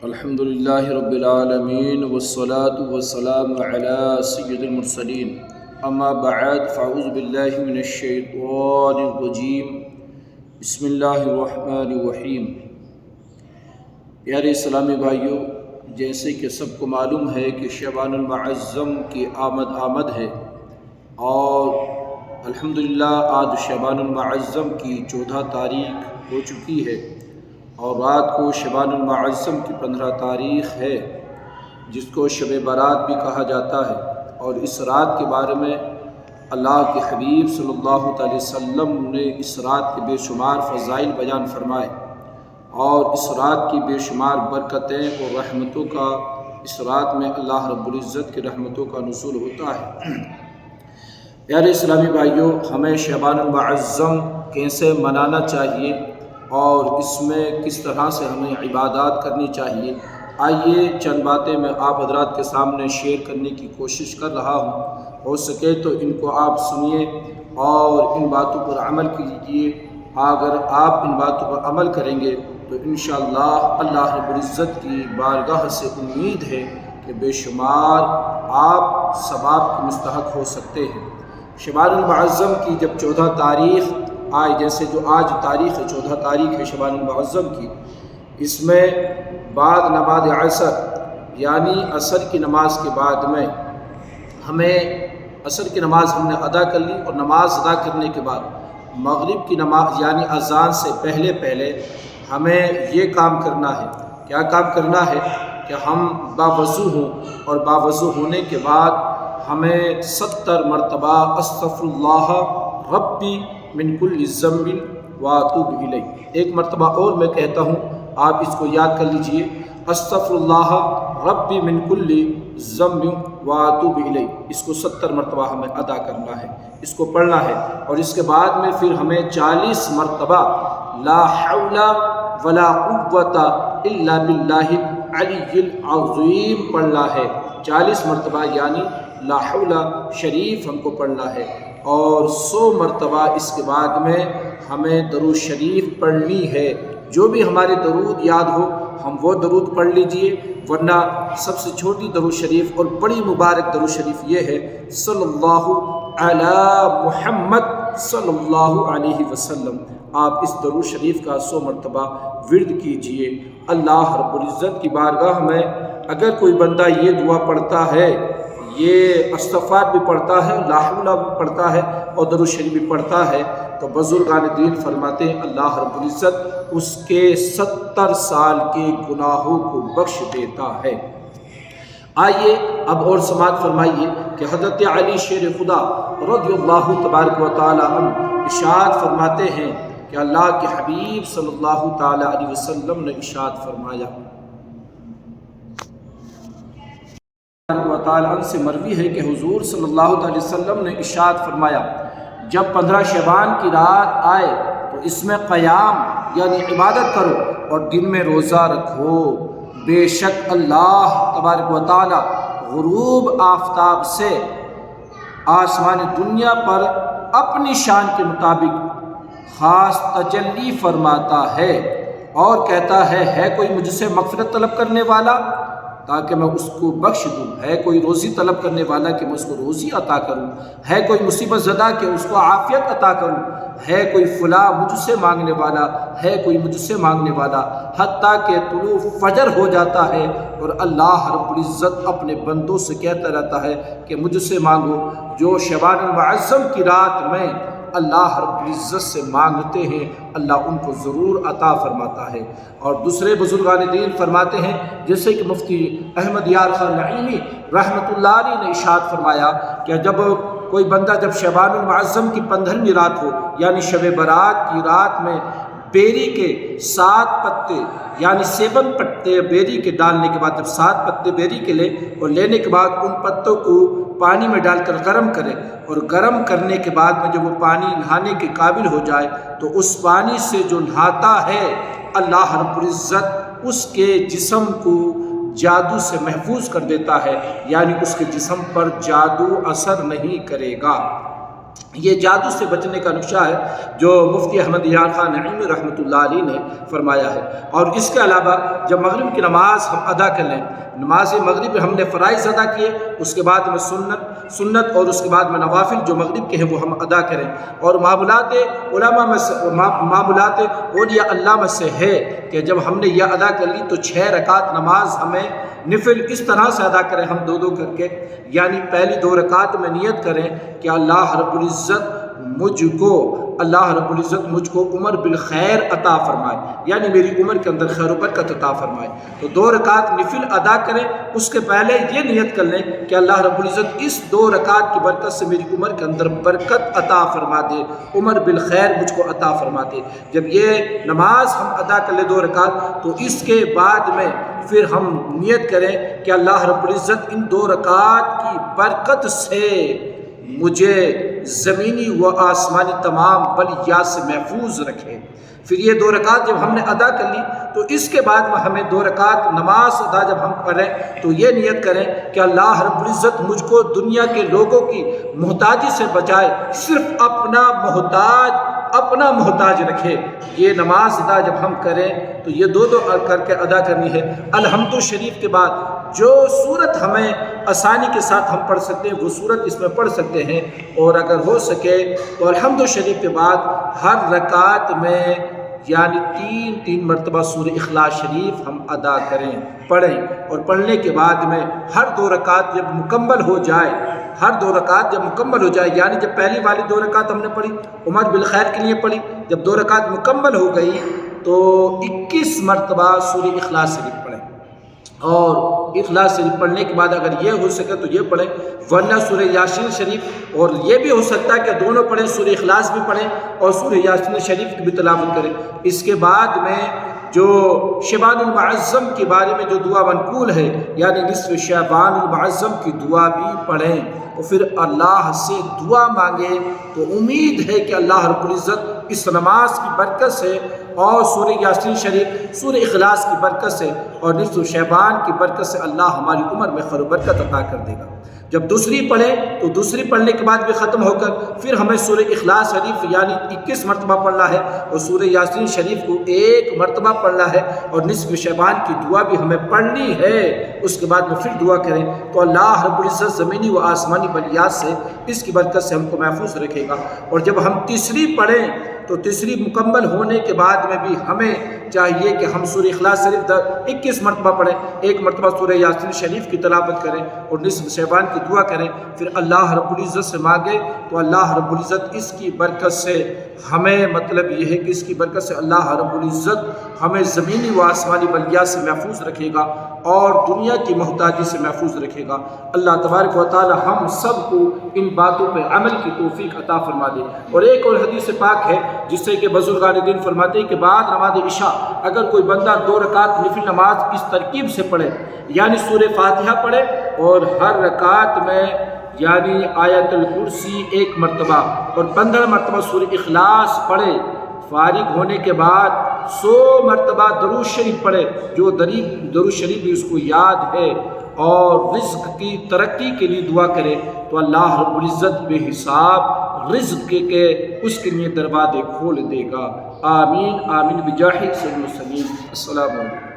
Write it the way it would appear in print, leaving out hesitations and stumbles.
الحمدللہ رب العالمین والصلاة والسلام علی سید المرسلین اما بعد فاعوذ باللہ من الشیطان الرجیم بسم اللہ الرحمن الرحیم۔ پیارے اسلامی بھائیوں، جیسے کہ سب کو معلوم ہے کہ شعبان المعظم کی آمد ہے اور الحمدللہ آج شعبان المعظم کی 14 تاریخ ہو چکی ہے اور رات کو شعبان المعظم کی 15 تاریخ ہے، جس کو شب برات بھی کہا جاتا ہے۔ اور اس رات کے بارے میں اللہ کے حبیب صلی اللہ علیہ وسلم نے اس رات کے بے شمار فضائل بیان فرمائے اور اس رات کی بے شمار برکتیں اور رحمتوں کا اس رات میں اللہ رب العزت کی رحمتوں کا نزول ہوتا ہے۔ پیارے اسلامی بھائیوں، ہمیں شعبان المعظم کیسے منانا چاہیے اور اس میں کس طرح سے ہمیں عبادات کرنی چاہیے، آئیے چند باتیں میں آپ حضرات کے سامنے شیئر کرنے کی کوشش کر رہا ہوں۔ ہو سکے تو ان کو آپ سنیے اور ان باتوں پر عمل کیجیے۔ اگر آپ ان باتوں پر عمل کریں گے تو انشاءاللہ اللہ رب العزت کی بارگاہ سے امید ہے کہ بے شمار آپ ثواب کے مستحق ہو سکتے ہیں۔ شعبان المعظم کی جب 14 تاریخ آئے، جیسے جو آج تاریخ ہے 14 تاریخ ہے شعبان المعظم کی، اس میں بعد نماز عصر یعنی عصر کی نماز کے بعد میں ہمیں عصر کی نماز ہم نے ادا کر لی اور نماز ادا کرنے کے بعد مغرب کی نماز یعنی اذان سے پہلے ہمیں یہ کام کرنا ہے۔ کیا کام کرنا ہے کہ ہم باوضو ہوں اور باوضو ہونے کے بعد ہمیں 70 مرتبہ استغفر اللہ ربی من کل ذنب واتوب الیہ، ایک مرتبہ اور میں کہتا ہوں، آپ اس کو یاد کر لیجئے، استغفر اللہ ربی من کل ذنب واتوب الیہ، اس کو 70 مرتبہ ہمیں ادا کرنا ہے، اس کو پڑھنا ہے۔ اور اس کے بعد میں پھر ہمیں 40 مرتبہ لا حول ولا قوت الا باللہ العلی العظیم پڑھنا ہے، 40 مرتبہ یعنی لا حول شریف ہم کو پڑھنا ہے۔ اور 100 مرتبہ اس کے بعد میں ہمیں درود شریف پڑھنی ہے۔ جو بھی ہمارے درود یاد ہو ہم وہ درود پڑھ لیجئے، ورنہ سب سے چھوٹی درود شریف اور بڑی مبارک درود شریف یہ ہے صلی اللہ علی محمد صلی اللہ علیہ وسلم۔ آپ اس درود شریف کا 100 مرتبہ ورد کیجئے۔ اللہ رب العزت کی بارگاہ میں اگر کوئی بندہ یہ دعا پڑھتا ہے، یہ استغفار بھی پڑھتا ہے، لا حول بھی پڑھتا ہے اور درود شریف بھی پڑھتا ہے، تو بزرگان دین فرماتے ہیں اللہ رب العزت اس کے 70 سال کے گناہوں کو بخش دیتا ہے۔ آئیے اب اور سماعت فرمائیے کہ حضرت علی شیر خدا رضی اللہ تبارک و تعالی عنہ ارشاد فرماتے ہیں کہ اللہ کے حبیب صلی اللہ تعالی علیہ وسلم نے ارشاد فرمایا، و تعالی عنہ سے مروی ہے کہ حضور صلی اللہ علیہ وسلم نے ارشاد فرمایا، جب 15 شعبان کی رات آئے تو اس میں قیام یعنی عبادت کرو اور دن میں روزہ رکھو، بے شک اللہ تبارک و تعالی غروب آفتاب سے آسمان دنیا پر اپنی شان کے مطابق خاص تجلی فرماتا ہے اور کہتا ہے کوئی مجھ سے مغفرت طلب کرنے والا تاکہ میں اس کو بخش دوں، ہے کوئی روزی طلب کرنے والا کہ میں اس کو روزی عطا کروں، ہے کوئی مصیبت زدہ کہ اس کو عافیت عطا کروں، ہے کوئی فلاں مجھ سے مانگنے والا، ہے کوئی مجھ سے مانگنے والا، حتیٰ کہ طلوع فجر ہو جاتا ہے اور اللہ رب العزت اپنے بندوں سے کہتا رہتا ہے کہ مجھ سے مانگو۔ جو شعبان المعظم کی رات میں اللہ رب العزت سے مانگتے ہیں اللہ ان کو ضرور عطا فرماتا ہے۔ اور دوسرے بزرگان دین فرماتے ہیں، جیسے کہ مفتی احمد یار خان نعیمی رحمۃ اللہ علیہ نے ارشاد فرمایا کہ جب کوئی بندہ جب شعبان المعظم کی 15ویں رات ہو یعنی شب برات کی رات میں بیری کے 7 پتے یعنی 7 پتے بیری کے ڈالنے کے بعد جب 7 پتے بیری کے لے اور لینے کے بعد ان پتوں کو پانی میں ڈال کر گرم کرے اور گرم کرنے کے بعد میں جب وہ پانی نہانے کے قابل ہو جائے تو اس پانی سے جو نہاتا ہے اللہ رب العزت اس کے جسم کو جادو سے محفوظ کر دیتا ہے، یعنی اس کے جسم پر جادو اثر نہیں کرے گا۔ یہ جادو سے بچنے کا نقشہ ہے جو مفتی احمد یار خان نعیمی رحمۃ اللہ علیہ نے فرمایا ہے۔ اور اس کے علاوہ جب مغرب کی نماز ہم ادا کر لیں، نماز مغرب ہم نے فرائض ادا کیے، اس کے بعد میں سنت اور اس کے بعد میں نوافل جو مغرب کے ہیں وہ ہم ادا کریں، اور معمولات علماء میں معمولات اولیاء اللہ میں سے ہے کہ جب ہم نے یہ ادا کر لی تو 6 رکعت نماز ہمیں نفل اس طرح سے ادا کریں ہم 2 کر کے، یعنی پہلی 2 رکعت میں نیت کریں کہ اللہ رب العزت مجھ کو عمر بالخیر عطا فرمائے، یعنی میری عمر کے اندر خیر و برکت عطا فرمائے۔ تو 2 رکعت نفل ادا کریں، اس کے پہلے یہ نیت کر لیں کہ اللہ رب العزت اس 2 رکعت کی برکت سے میری عمر کے اندر برکت عطا فرما دے، عمر بالخیر مجھ کو عطا فرما دے۔ جب یہ نماز ہم ادا کر لیں 2 رکعت، تو اس کے بعد میں پھر ہم نیت کریں کہ اللہ رب العزت ان 2 رکعت کی برکت سے مجھے زمینی و آسمانی تمام بلیات سے محفوظ رکھے۔ پھر یہ 2 رکعت جب ہم نے ادا کر لی تو اس کے بعد میں ہمیں 2 رکعت نماز ادا جب ہم کریں تو یہ نیت کریں کہ اللہ رب العزت مجھ کو دنیا کے لوگوں کی محتاجی سے بچائے، صرف اپنا محتاج رکھے۔ یہ نماز ادا جب ہم کریں تو یہ 2 کر کے ادا کرنی ہے۔ الحمد شریف کے بعد جو سورت ہمیں آسانی کے ساتھ ہم پڑھ سکتے ہیں وہ سورت اس میں پڑھ سکتے ہیں، اور اگر ہو سکے تو الحمد شریف کے بعد ہر رکعت میں یعنی 3 مرتبہ سورہ اخلاص شریف ہم ادا پڑھیں، اور پڑھنے کے بعد میں ہر 2 رکعت جب مکمل ہو جائے، یعنی جب پہلی والی 2 رکعت ہم نے پڑھی عمر بالخیر کے لیے پڑھی، جب 2 رکعت مکمل ہو گئی تو 21 مرتبہ سورہ اخلاص شریف پڑھیں، اور اخلاص شریف پڑھنے کے بعد اگر یہ ہو سکے تو یہ پڑھیں، ورنہ سورہ یاسین شریف، اور یہ بھی ہو سکتا ہے کہ دونوں پڑھیں، سورہ اخلاص بھی پڑھیں اور سورہ یاسین شریف کی بھی تلاوت کریں۔ اس کے بعد میں جو شعبان المعظم کے بارے میں جو دعا منقول ہے، یعنی نصف شعبان المعظم کی دعا بھی پڑھیں، اور پھر اللہ سے دعا مانگیں، تو امید ہے کہ اللہ رب العزت اس نماز کی برکت سے اور سورہ یاسین شریف، سورہ اخلاص کی برکت سے اور نصف شعبان کی برکت سے اللہ ہماری عمر میں خیر و برکت عطا کر دے گا۔ جب دوسری پڑھیں تو دوسری پڑھنے کے بعد بھی ختم ہو کر پھر ہمیں سورہ اخلاص شریف یعنی 21 مرتبہ پڑھنا ہے، اور سورہ یاسین شریف کو 1 مرتبہ پڑھنا ہے، اور نصف شعبان کی دعا بھی ہمیں پڑھنی ہے۔ اس کے بعد میں پھر دعا کریں تو اللہ رب العزت زمینی و آسمانی بلیات سے اس کی برکت سے ہم کو محفوظ رکھے گا۔ اور جب ہم تیسری پڑھیں تو تیسری مکمل ہونے کے بعد میں بھی ہمیں چاہیے کہ ہم سورہ اخلاص شریف 21 مرتبہ پڑھیں، 1 مرتبہ سورہ یاسین شریف کی تلاوت کریں اور نصف شعبان کی دعا کریں، پھر اللہ رب العزت سے مانگیں تو اللہ رب العزت اس کی برکت سے ہمیں، مطلب یہ ہے کہ اس کی برکت سے اللہ رب العزت ہمیں زمینی و آسمانی بلیات سے محفوظ رکھے گا اور دنیا کی محتاجی سے محفوظ رکھے گا۔ اللہ تبارک و تعالی ہم سب کو ان باتوں پہ عمل کی توفیق عطا فرما دے۔ اور ایک اور حدیث پاک ہے جس سے کہ بزرگان دین فرماتے ہیں کہ بعد نماز عشاء اگر کوئی بندہ 2 رکعت نفل نماز اس ترکیب سے پڑھے، یعنی سورہ فاتحہ پڑھے اور ہر رکعت میں یعنی آیت الکرسی 1 مرتبہ اور 15 مرتبہ سورہ اخلاص پڑھے، فارغ ہونے کے بعد 100 مرتبہ درود شریف پڑھے، جو درود شریف بھی اس کو یاد ہے، اور رزق کی ترقی کے لیے دعا کرے تو اللہ رب العزت بے حساب رزق کے اس کے لیے دروازے کھول دے گا۔ آمین آمین بجاہ سید المرسلین۔ السلام علیکم۔